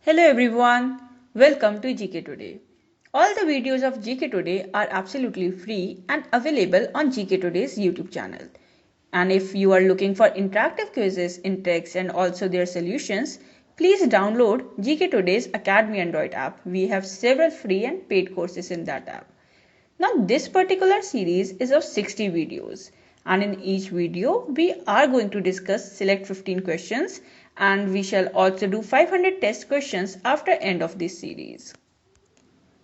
Hello everyone, welcome to GK Today. All the videos of GK Today are absolutely free and available on GK Today's YouTube channel. And if you are looking for interactive quizzes in text and also their solutions, please download GK Today's Academy Android app. We have several free and paid courses in that app. Now this particular series is of 60 videos and in each video we are going to discuss select 15 questions and we shall also do 500 test questions after end of this series.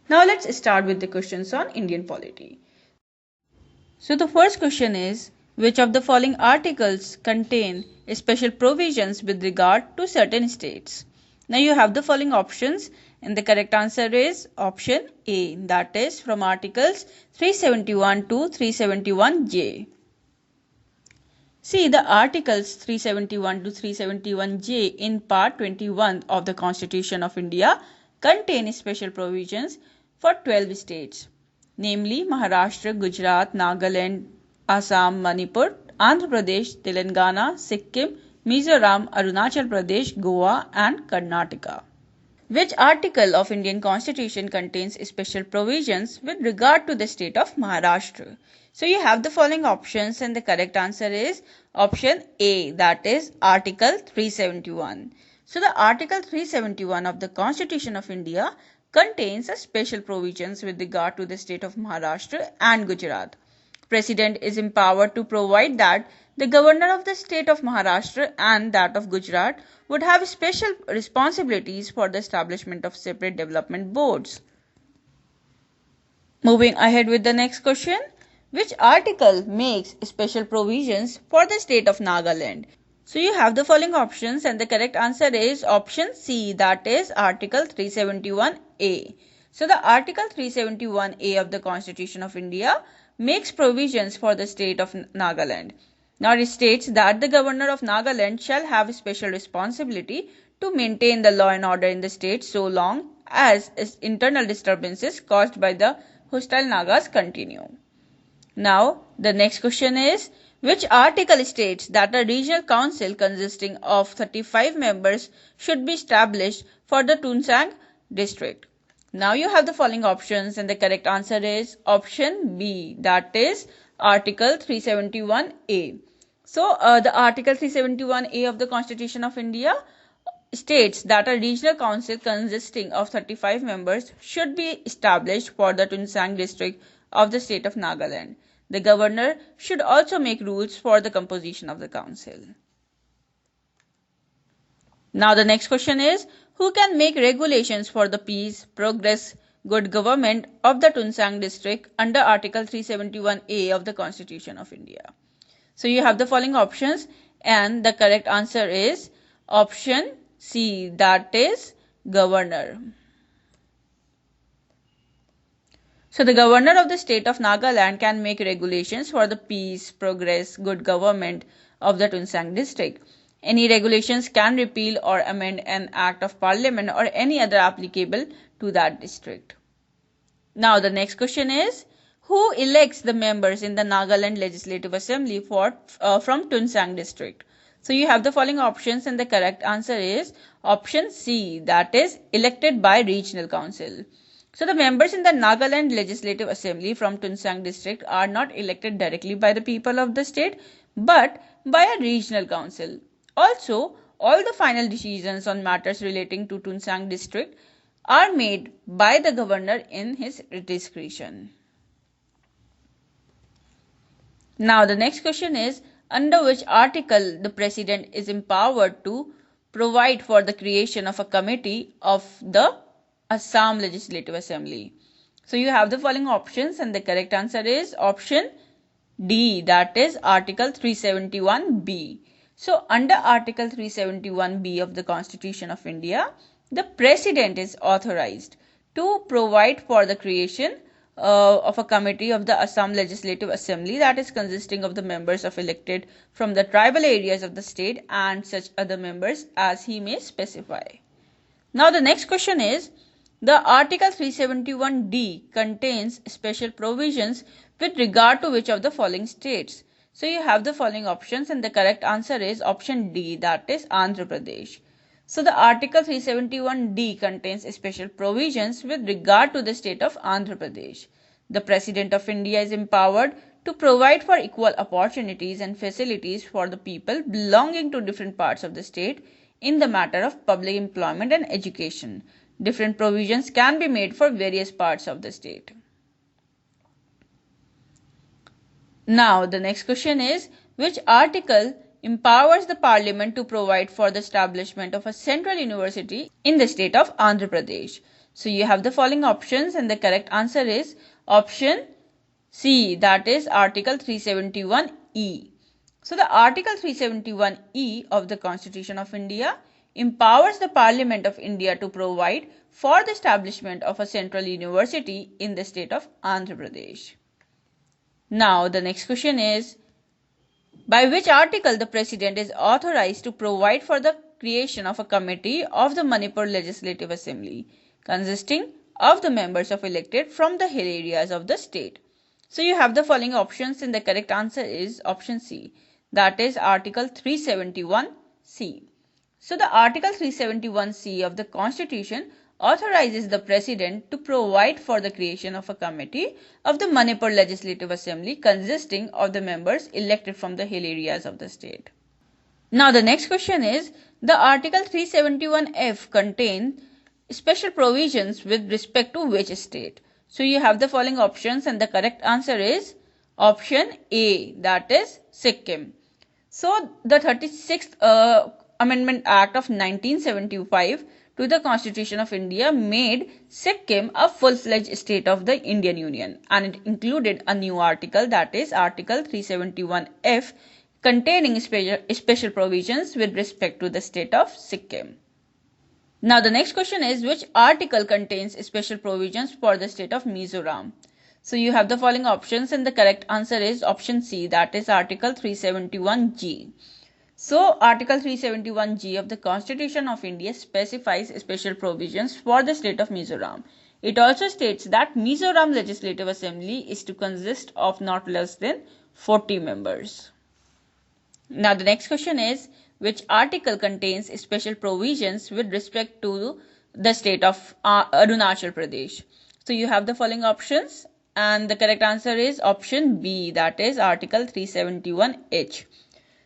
Now let's start with the questions on Indian polity. So the first question is, which of the following articles contain special provisions with regard to certain states? Now you have the following options and the correct answer is option A, that is from articles 371 to 371J. See, the articles 371 to 371J in part 21 of the Constitution of India contain special provisions for 12 states, namely Maharashtra, Gujarat, Nagaland, Assam, Manipur, Andhra Pradesh, Telangana, Sikkim, Mizoram, Arunachal Pradesh, Goa and Karnataka. Which article of Indian Constitution contains special provisions with regard to the state of Maharashtra? So you have the following options and the correct answer is option A, that is Article 371. So the Article 371 of the Constitution of India contains a special provisions with regard to the state of Maharashtra and Gujarat. President is empowered to provide that the governor of the state of Maharashtra and that of Gujarat would have special responsibilities for the establishment of separate development boards. Moving ahead with the next question. Which article makes special provisions for the state of Nagaland? So you have the following options and the correct answer is option C, that is Article 371A. So the Article 371A of the Constitution of India makes provisions for the state of Nagaland. Now it states that the governor of Nagaland shall have special responsibility to maintain the law and order in the state so long as internal disturbances caused by the hostile Nagas continue. Now the next question is, which article states that a regional council consisting of 35 members should be established for the Tunsang district? Now you have the following options and the correct answer is option B, that is Article 371A. So the Article 371A of the Constitution of India states that a regional council consisting of 35 members should be established for the Tunsang district of the state of Nagaland. The governor should also make rules for the composition of the council. Now the next question is, who can make regulations for the peace, progress, good government of the Tunsang district under Article 371A of the Constitution of India? So you have the following options and the correct answer is option C, that is governor. So the governor of the state of Nagaland can make regulations for the peace, progress, good government of the Tunsang district. Any regulations can repeal or amend an act of parliament or any other applicable to that district. Now the next question is, who elects the members in the Nagaland Legislative Assembly from Tunsang district? So you have the following options and the correct answer is option C, that is elected by regional council. So the members in the Nagaland Legislative Assembly from Tunsang district are not elected directly by the people of the state but by a regional council. Also, all the final decisions on matters relating to Tunsang district are made by the governor in his discretion. Now the next question is, under which article the president is empowered to provide for the creation of a committee of the Assam Legislative Assembly? So you have the following options and the correct answer is option D, that is Article 371B. So under Article 371B of the Constitution of India, the President is authorized to provide for the creation of a committee of the Assam Legislative Assembly that is consisting of the members of elected from the tribal areas of the state and such other members as he may specify. Now the next question is, the Article 371D contains special provisions with regard to which of the following states? So you have the following options and the correct answer is option D, that is Andhra Pradesh. So the Article 371D contains special provisions with regard to the state of Andhra Pradesh. The President of India is empowered to provide for equal opportunities and facilities for the people belonging to different parts of the state in the matter of public employment and education. Different provisions can be made for various parts of the state. Now, the next question is, which article empowers the Parliament to provide for the establishment of a central university in the state of Andhra Pradesh? So, you have the following options and the correct answer is option C, that is Article 371E. So, the Article 371E of the Constitution of India empowers the Parliament of India to provide for the establishment of a central university in the state of Andhra Pradesh. Now, the next question is, by which article the President is authorized to provide for the creation of a committee of the Manipur Legislative Assembly consisting of the members elected from the hill areas of the state? So, you have the following options and the correct answer is option C, that is Article 371C. So, the Article 371C of the Constitution authorizes the President to provide for the creation of a committee of the Manipur Legislative Assembly consisting of the members elected from the hill areas of the state. Now, the next question is, the Article 371F contains special provisions with respect to which state? So, you have the following options and the correct answer is option A, that is Sikkim. So, the 36th Amendment Act of 1975 to the Constitution of India made Sikkim a full-fledged state of the Indian Union, and it included a new article, that is Article 371F, containing special provisions with respect to the state of Sikkim. Now, the next question is, which article contains special provisions for the state of Mizoram? So, you have the following options and the correct answer is option C, that is Article 371G. So, Article 371G of the Constitution of India specifies special provisions for the state of Mizoram. It also states that Mizoram Legislative Assembly is to consist of not less than 40 members. Now, the next question is, which article contains special provisions with respect to the state of Arunachal Pradesh? So, you have the following options and the correct answer is option B, that is Article 371H.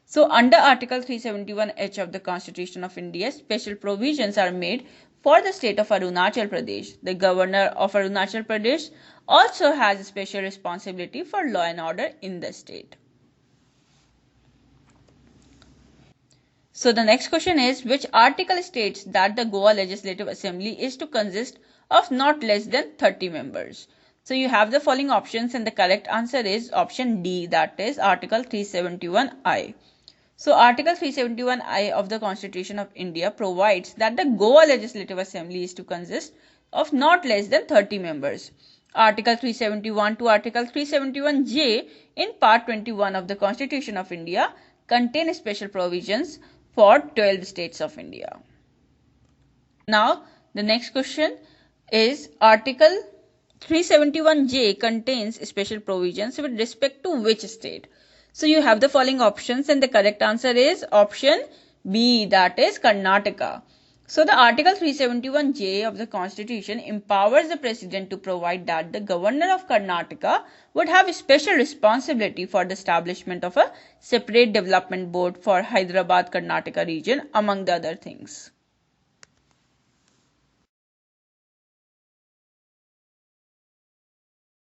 So, under Article 371H of the Constitution of India, special provisions are made for the state of Arunachal Pradesh. The governor of Arunachal Pradesh also has special responsibility for law and order in the state. So, the next question is, which article states that the Goa Legislative Assembly is to consist of not less than 30 members? So, you have the following options and the correct answer is option D, that is Article 371I. So, Article 371I of the Constitution of India provides that the Goa Legislative Assembly is to consist of not less than 30 members. Article 371 to Article 371J in Part 21 of the Constitution of India contain special provisions for 12 states of India. Now, the next question is, Article 371J contains special provisions with respect to which state? So, you have the following options and the correct answer is option B, that is Karnataka. So, the Article 371J of the Constitution empowers the President to provide that the Governor of Karnataka would have special responsibility for the establishment of a separate development board for Hyderabad Karnataka region, among the other things.